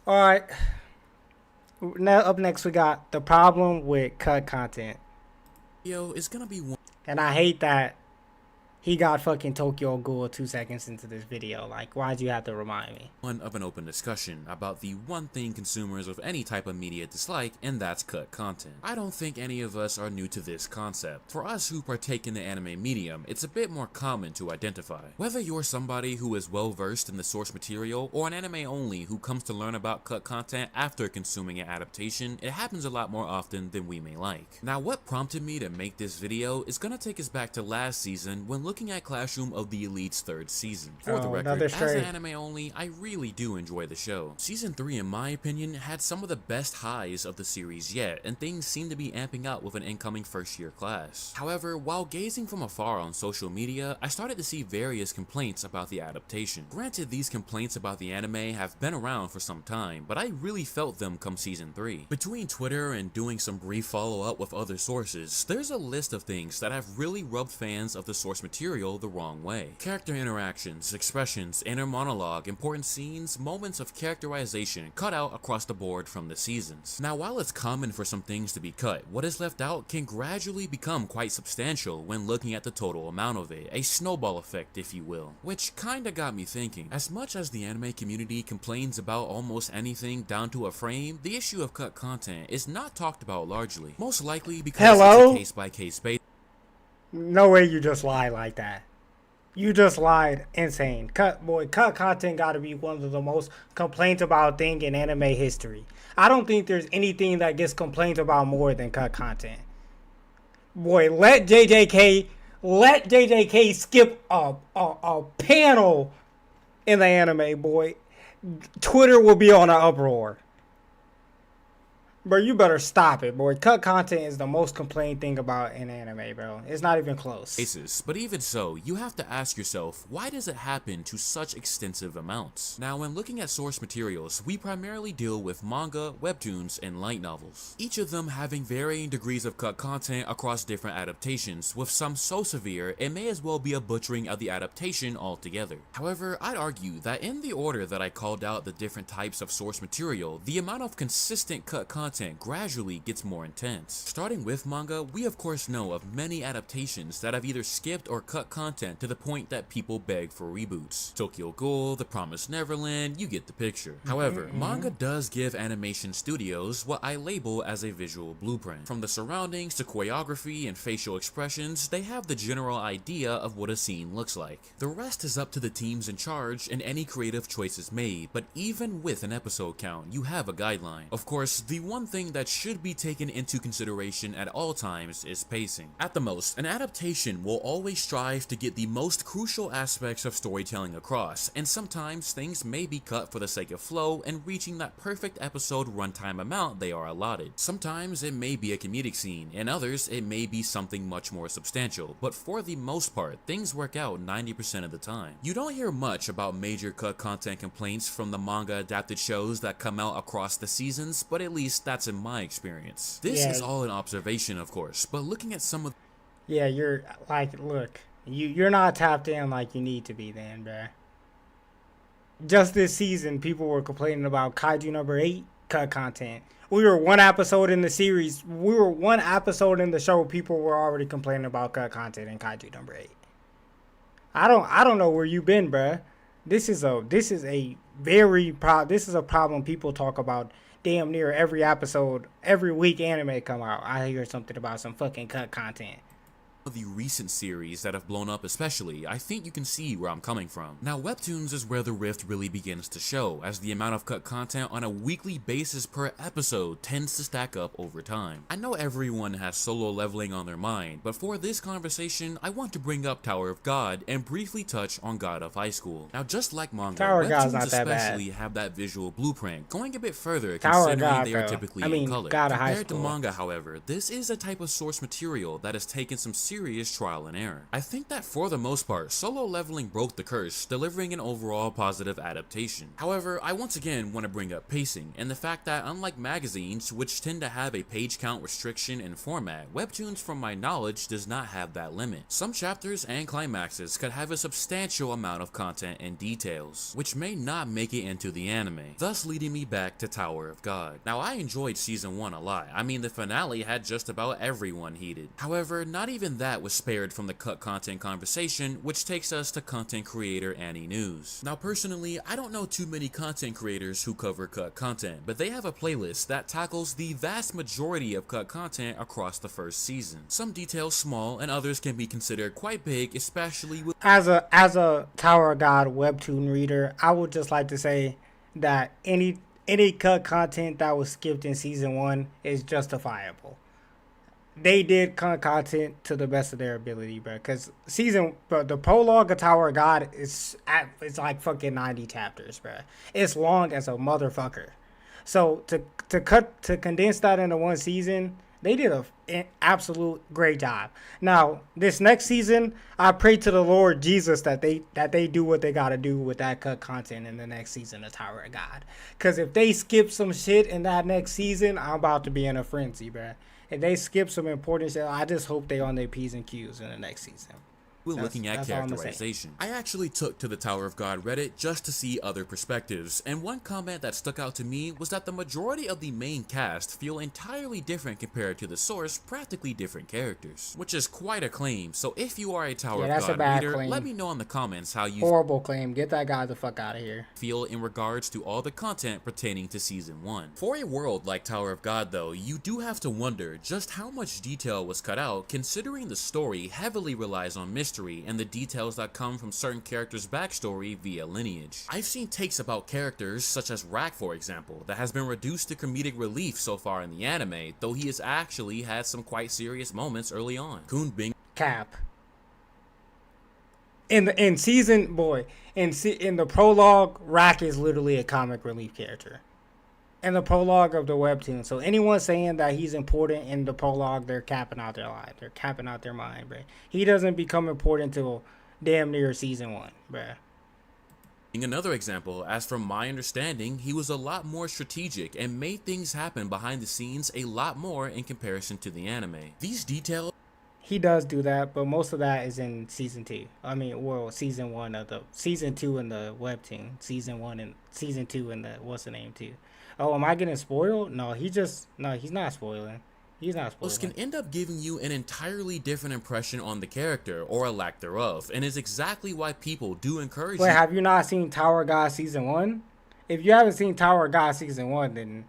All right. Now up next we got the problem with cut content, Video is gonna be one and I hate that he got fucking Tokyo Ghoul 2 seconds into this video. Like, why'd you have to remind me? of an open discussion about the one thing consumers of any type of media dislike, and that's cut content. I don't think any of us are new to this concept. For us who partake in the anime medium, it's a bit more common to identify. Whether you're somebody who is well versed in the source material, or an anime only who comes to learn about cut content after consuming an adaptation, it happens a lot more often than we may like. Now, what prompted me to make this video is gonna take us back to last season when looking at Classroom of the Elite's third season. For the record, as an anime only, I really do enjoy the show. Season 3, in my opinion, had some of the best highs of the series yet, and things seem to be amping up with an incoming first-year class. However, while gazing from afar on social media, I started to see various complaints about the adaptation. Granted, these complaints about the anime have been around for some time, but I really felt them come Season 3. Between Twitter and doing some brief follow-up with other sources, there's a list of things that have really rubbed fans of the source material the wrong way. Character interactions, expressions, inner monologue, important scenes, moments of characterization cut out across the board from the seasons. Now, while it's common for some things to be cut, what is left out can gradually become quite substantial when looking at the total amount of it, a snowball effect if you will. Which kinda got me thinking, as much as the anime community complains about almost anything down to a frame, the issue of cut content is not talked about largely. Most likely because it's a case-by-case basis. No way you just lied like that. You just lied insane. Cut content gotta be one of the most complained about thing in anime history. I don't think there's anything that gets complained about more than cut content. Boy, let JJK skip a panel in the anime, boy. Twitter will be on an uproar. Bro, you better stop it, boy. Cut content is the most complained thing about in anime, bro. It's not even close. But even so, you have to ask yourself, why does it happen to such extensive amounts? Now, when looking at source materials, we primarily deal with manga, webtoons, and light novels. Each of them having varying degrees of cut content across different adaptations, with some so severe it may as well be a butchering of the adaptation altogether. However, I'd argue that in the order that I called out the different types of source material, the amount of consistent cut content gradually gets more intense. Starting with manga, we of course know of many adaptations that have either skipped or cut content to the point that people beg for reboots. Tokyo Ghoul, The Promised Neverland, you get the picture. However, manga does give animation studios what I label as a visual blueprint. From the surroundings to choreography and facial expressions, they have the general idea of what a scene looks like. The rest is up to the teams in charge and any creative choices made, but even with an episode count, you have a guideline. Of course, the one thing that should be taken into consideration at all times is pacing. At the most, an adaptation will always strive to get the most crucial aspects of storytelling across, and sometimes things may be cut for the sake of flow and reaching that perfect episode runtime amount they are allotted. Sometimes it may be a comedic scene, and others it may be something much more substantial, but for the most part, things work out 90% of the time. You don't hear much about major cut content complaints from the manga adapted shows that come out across the seasons, but at least that's in my experience. This is all an observation, of course, but looking at some of you're like, look, you're not tapped in like you need to be then, bruh. Just this season, people were complaining about Kaiju number 8 cut content. We were one episode in the series. We were one episode in the show. People were already complaining about cut content in Kaiju number 8. I don't know where you been, bruh. This is a problem people talk about damn near every episode, every week anime come out. I hear something about some fucking cut content. The recent series that have blown up especially, I think you can see where I'm coming from. Now, webtoons is where the rift really begins to show, as the amount of cut content on a weekly basis per episode tends to stack up over time. I know everyone has solo leveling on their mind, but for this conversation, I want to bring up Tower of God and briefly touch on God of High School. Now, just like manga, webtoons especially have that visual blueprint, going a bit further considering they are typically in color. Compared to manga, however, this is a type of source material that has taken some serious serious trial and error. I think that for the most part, Solo Leveling broke the curse, delivering an overall positive adaptation. However, I once again want to bring up pacing, and the fact that unlike magazines, which tend to have a page count restriction and format, Webtoons from my knowledge does not have that limit. Some chapters and climaxes could have a substantial amount of content and details, which may not make it into the anime, thus leading me back to Tower of God. Now, I enjoyed season 1 a lot. I mean, the finale had just about everyone heated. However, not even that was spared from the cut content conversation, which takes us to content creator Annie News. Now, personally, I don't know too many content creators who cover cut content, but they have a playlist that tackles the vast majority of cut content across the first season. Some details small and others can be considered quite big, especially with As a Tower of God webtoon reader, I would just like to say that any cut content that was skipped in season 1 is justifiable. They did cut content to the best of their ability, bro. Cause the prologue of Tower of God it's like fucking 90 chapters, bro. It's long as a motherfucker. So to condense that into one season, they did an absolute great job. Now, this next season, I pray to the Lord Jesus that they do what they gotta do with that cut content in the next season of Tower of God. Cause if they skip some shit in that next season, I'm about to be in a frenzy, bruh. If they skip some important shit, I just hope they on their P's and Q's in the next season. looking at characterization. I actually took to the Tower of God Reddit just to see other perspectives, and one comment that stuck out to me was that the majority of the main cast feel entirely different compared to the source, practically different characters, which is quite a claim. So if you are a Tower of God reader, let me know in the comments how you horrible claim. Get that guy the fuck out of here. Feel in regards to all the content pertaining to season 1. For a world like Tower of God though, you do have to wonder just how much detail was cut out, considering the story heavily relies on mystery and the details that come from certain characters' backstory via lineage. I've seen takes about characters such as Rack, for example, that has been reduced to comedic relief so far in the anime, though he has actually had some quite serious moments early on. Kun being Cap. In the prologue, Rack is literally a comic relief character. In the prologue of the webtoon. So anyone saying that he's important in the prologue, they're capping out their lie. They're capping out their mind, bruh. He doesn't become important till damn near season 1, bruh. Another example, as from my understanding, he was a lot more strategic and made things happen behind the scenes a lot more in comparison to the anime. These details... He does do that, but most of that is in season 2. I mean, well, season 1 of the... Season 2 in the webtoon. Season 1 and season 2 in the... What's the name, too? Oh, am I getting spoiled? No, he's not spoiling. He's not spoiling. Can end up giving you an entirely different impression on the character, or a lack thereof, and is exactly why people do encourage you. Wait, have you not seen Tower of God Season 1? If you haven't seen Tower of God Season 1, then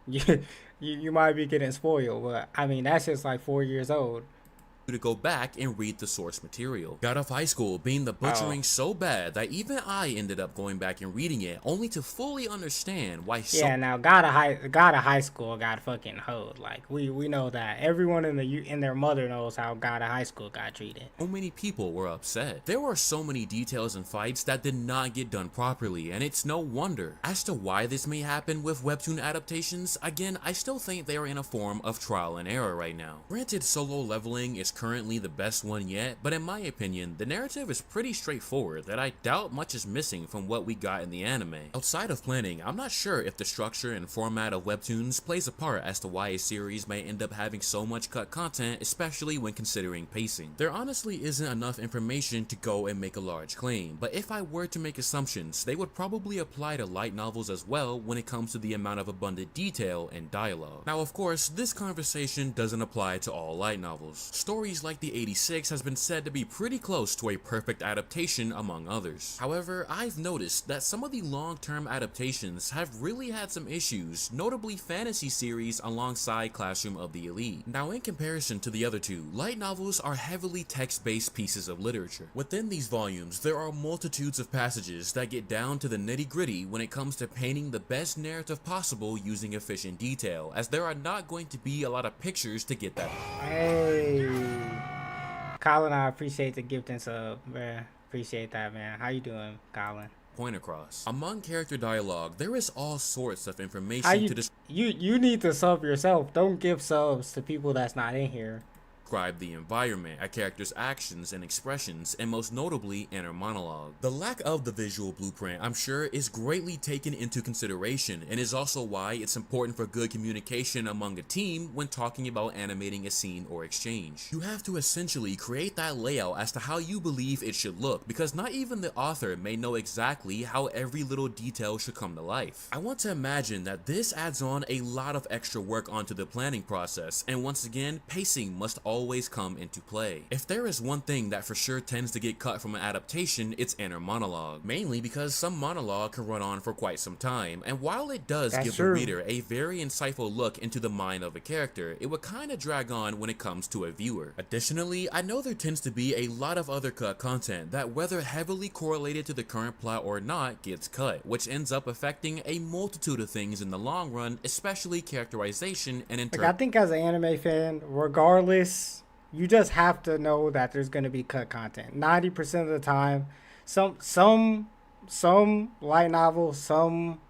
you might be getting spoiled. But, I mean, that's just like 4 years old. To go back and read the source material. God of High School being the butchering so bad that even I ended up going back and reading it only to fully understand why now God of High School got fucking hoed. Like we know that. Everyone in their mother knows how God of High School got treated. So many people were upset. There were so many details and fights that did not get done properly, and it's no wonder. As to why this may happen with webtoon adaptations, again, I still think they are in a form of trial and error right now. Granted, Solo Leveling is currently the best one yet, but in my opinion, the narrative is pretty straightforward that I doubt much is missing from what we got in the anime. Outside of planning, I'm not sure if the structure and format of webtoons plays a part as to why a series may end up having so much cut content, especially when considering pacing. There honestly isn't enough information to go and make a large claim, but if I were to make assumptions, they would probably apply to light novels as well when it comes to the amount of abundant detail and dialogue. Now of course, this conversation doesn't apply to all light novels. Stories like the 86 has been said to be pretty close to a perfect adaptation among others. However, I've noticed that some of the long-term adaptations have really had some issues, notably fantasy series alongside Classroom of the Elite. Now in comparison to the other two, light novels are heavily text-based pieces of literature. Within these volumes, there are multitudes of passages that get down to the nitty-gritty when it comes to painting the best narrative possible using efficient detail, as there are not going to be a lot of pictures to get that. Hey. Colin, I appreciate the gift and sub, bruh. Appreciate that, man. How you doing, Colin? Point across. Among character dialogue, there is all sorts of information you need to sub yourself. Don't give subs to people that's not in here. describe the environment, a character's actions and expressions, and most notably, inner monologue. The lack of the visual blueprint, I'm sure, is greatly taken into consideration, and is also why it's important for good communication among a team when talking about animating a scene or exchange. You have to essentially create that layout as to how you believe it should look, because not even the author may know exactly how every little detail should come to life. I want to imagine that this adds on a lot of extra work onto the planning process, and once again, pacing must always come into play. If there is one thing that for sure tends to get cut from an adaptation, it's inner monologue, mainly because some monologue can run on for quite some time, and while it does give the reader a very insightful look into the mind of a character, it would kinda drag on when it comes to a viewer. Additionally, I know there tends to be a lot of other cut content that, whether heavily correlated to the current plot or not, gets cut, which ends up affecting a multitude of things in the long run, especially characterization and I think as an anime fan, regardless, you just have to know that there's going to be cut content. 90% of the time, some light novels, some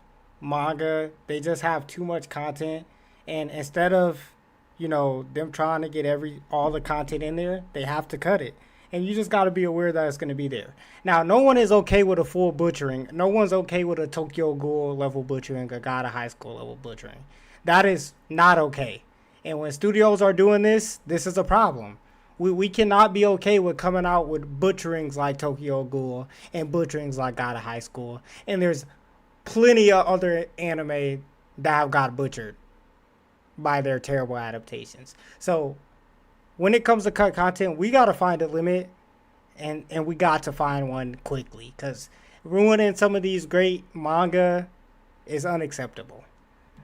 manga, they just have too much content, and instead of, them trying to get all the content in there, they have to cut it. And you just got to be aware that it's going to be there. Now, no one is okay with a full butchering. No one's okay with a Tokyo Ghoul level butchering, a God of High School level butchering. That is not okay. And when studios are doing this, this is a problem. We cannot be okay with coming out with butcherings like Tokyo Ghoul and butcherings like God of High School. And there's plenty of other anime that have got butchered by their terrible adaptations. So when it comes to cut content, we got to find a limit, and we got to find one quickly, because ruining some of these great manga is unacceptable.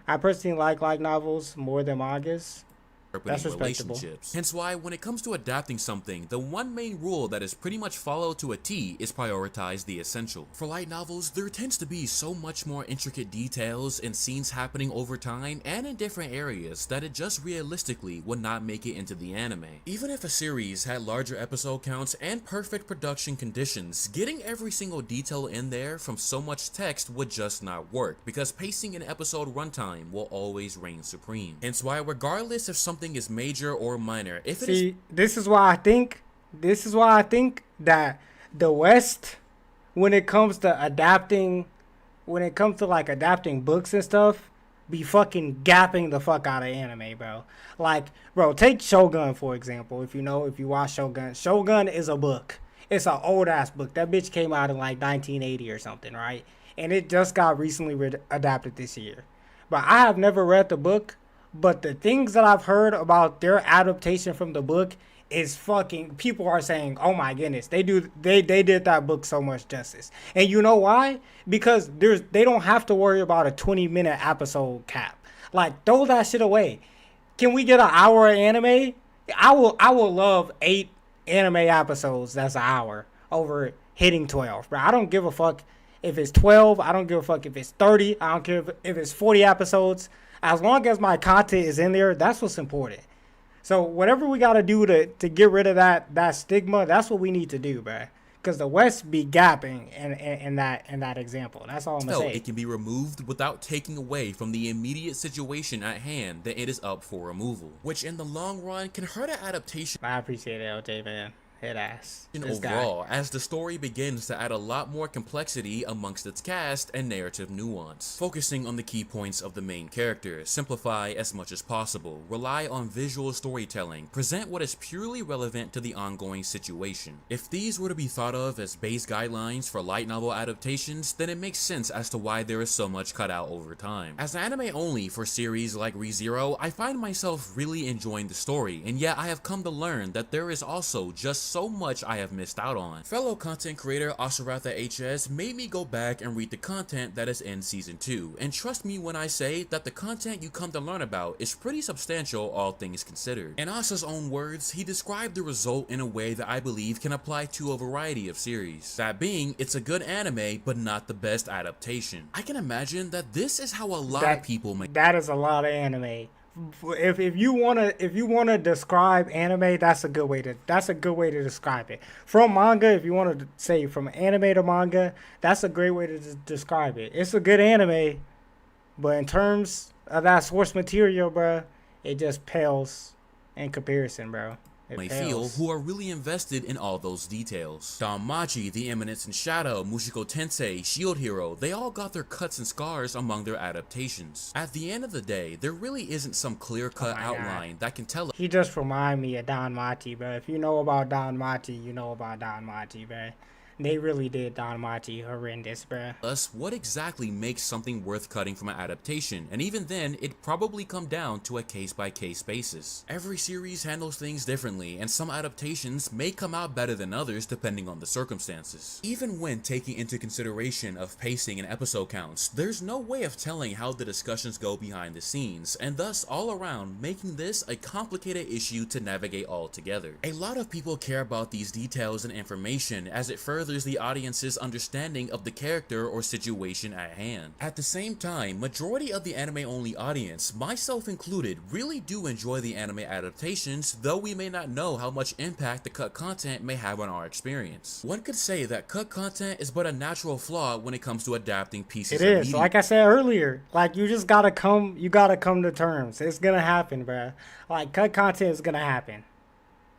I personally like light novels more than mangas. That's respectable. Relationships. Hence why, when it comes to adapting something, the one main rule that is pretty much followed to a T is prioritize the essential. For light novels, there tends to be so much more intricate details and scenes happening over time and in different areas that it just realistically would not make it into the anime. Even if a series had larger episode counts and perfect production conditions, getting every single detail in there from so much text would just not work, because pacing and episode runtime will always reign supreme. Hence why, regardless if something is major or minor, this is why I think that the West, when it comes to adapting books and stuff, be fucking gapping the fuck out of anime, bro. Like, bro, take Shogun for example. If you watch Shogun is a book. It's an old ass book. That bitch came out in like 1980 or something, right? And it just got recently adapted this year. But I have never read the book. But the things that I've heard about their adaptation from the book is fucking, people are saying, oh my goodness, they did that book so much justice. And you know why? Because they don't have to worry about a 20-minute episode cap. Like, throw that shit away. Can we get an hour of anime? I will love 8 anime episodes that's an hour over hitting 12. Bro, I don't give a fuck if it's 12. I don't give a fuck if it's 30. I don't care if it's 40 episodes. As long as my content is in there, that's what's important. So whatever we got to do to get rid of that stigma, that's what we need to do, bruh. Because the West be gapping in that example. That's all I'm going to say. It can be removed without taking away from the immediate situation at hand, then it is up for removal, which in the long run can hurt an adaptation. I appreciate it, LJ, man. Head ass. Overall, as the story begins to add a lot more complexity amongst its cast and narrative nuance, focusing on the key points of the main character, simplify as much as possible, rely on visual storytelling, present what is purely relevant to the ongoing situation. If these were to be thought of as base guidelines for light novel adaptations, then it makes sense as to why there is so much cut out over time. As anime only for series like ReZero, I find myself really enjoying the story, and yet I have come to learn that there is also just so much I have missed out on. Fellow content creator Asaratha HS made me go back and read the content that is in season 2, and trust me when I say that the content you come to learn about is pretty substantial, all things considered. In Asa's own words, he described the result in a way that I believe can apply to a variety of series. That being, it's a good anime, but not the best adaptation. I can imagine that this is how a lot of people make. That is a lot of anime. If you wanna describe anime, that's a good way to describe it. From manga, if you want to say from anime to manga, that's a great way to describe it. It's a good anime, but in terms of that source material, bro, it just pales in comparison, bro. It Feel pales. who are really invested in all those details. Danmachi, The Eminence in Shadow, Mushiko Tensei, Shield Hero, they all got their cuts and scars among their adaptations. At the end of the day, there really isn't some Oh clear-cut my god. outline that can tell He just remind me of Don Machi, bro. If you know about Don Machi, you know about Don Machi, bro. They really did Don Machi horrendous, bro. us what exactly makes something worth cutting from an adaptation, and even then, it'd probably come down to a case-by-case basis. Every series handles things differently, and some adaptations may come out better than others depending on the circumstances. Even when taking into consideration of pacing and episode counts, there's no way of telling how the discussions go behind the scenes, and thus all around making this a complicated issue to navigate altogether. A lot of people care about these details and information as it furthers the audience's understanding of the character or situation at hand. At the same time, majority of the anime-only audience, myself included, really do enjoy the anime adaptations, though we may not know how much impact the cut content may have on our experience. One could say that cut content is but a natural flaw when it comes to adapting pieces It of is. media. Like I said earlier, like you gotta come to terms. It's gonna happen, bro. Like cut content is gonna happen.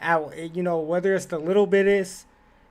You know, whether it's the little bit is,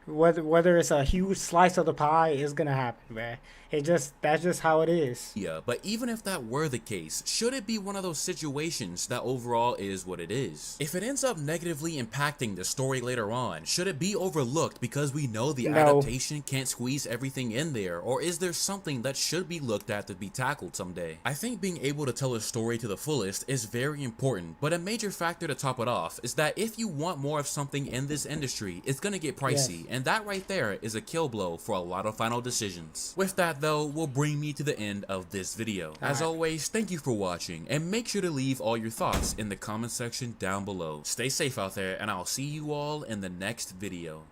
whether it's a huge slice of the pie, it's gonna happen, man. That's just how it is. Yeah, but even if that were the case, should it be one of those situations that overall is what it is? If it ends up negatively impacting the story later on, should it be overlooked because we know the No. adaptation can't squeeze everything in there, or is there something that should be looked at to be tackled someday? I think being able to tell a story to the fullest is very important, but a major factor to top it off is that if you want more of something in this industry, it's gonna get pricey, Yes. and that right there is a kill blow for a lot of final decisions. With that though, will bring me to the end of this video. As Alright. always, thank you for watching, and make sure to leave all your thoughts in the comment section down below. Stay safe out there, and I'll see you all in the next video.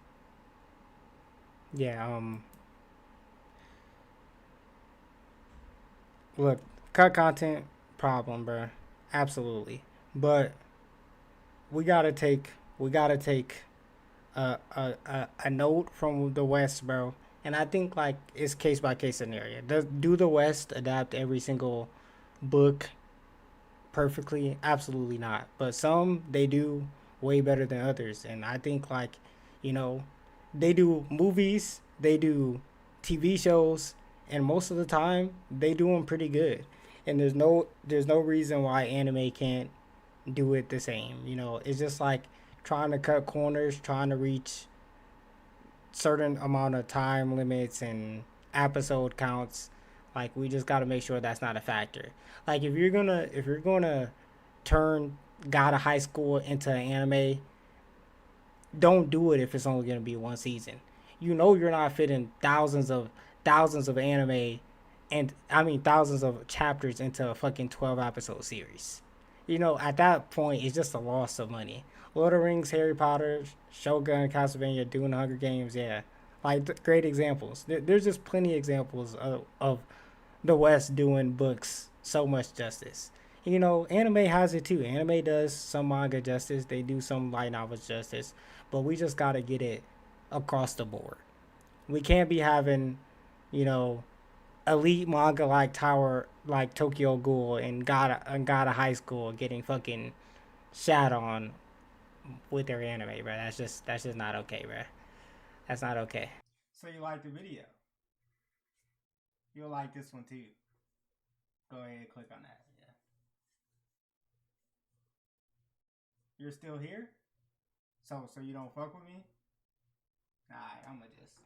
Yeah. Look, cut content problem, bro. Absolutely. But we gotta take a note from the West, bro. And I think like it's case by case scenario. Do the West adapt every single book perfectly? Absolutely not. But some they do way better than others. And I think like, you know, they do movies, they do TV shows, and most of the time they do them pretty good. And there's no reason why anime can't do it the same. You know, it's just like trying to cut corners, trying to reach certain amount of time limits and episode counts. Like we just got to make sure that's not a factor. Like if you're gonna turn God of High School into an anime, don't do it if it's only gonna be one season. You know you're not fitting thousands of anime and I mean thousands of chapters into a fucking 12 episode series. You know, at that point it's just a loss of money. Lord of the Rings, Harry Potter, Shogun, Castlevania, doing the Hunger Games, yeah, like great examples. There's just plenty of examples of the West doing books so much justice. You know, anime has it too. Anime does some manga justice. They do some light novels justice, but we just gotta get it across the board. We can't be having, you know, elite manga like Tower, like Tokyo Ghoul and God of High School getting fucking shat on with their anime, bro. That's just not okay, bro. That's not okay. So you like the video? You'll like this one too. Go ahead and click on that. Yeah. You're still here? So you don't fuck with me? Alright, I'ma just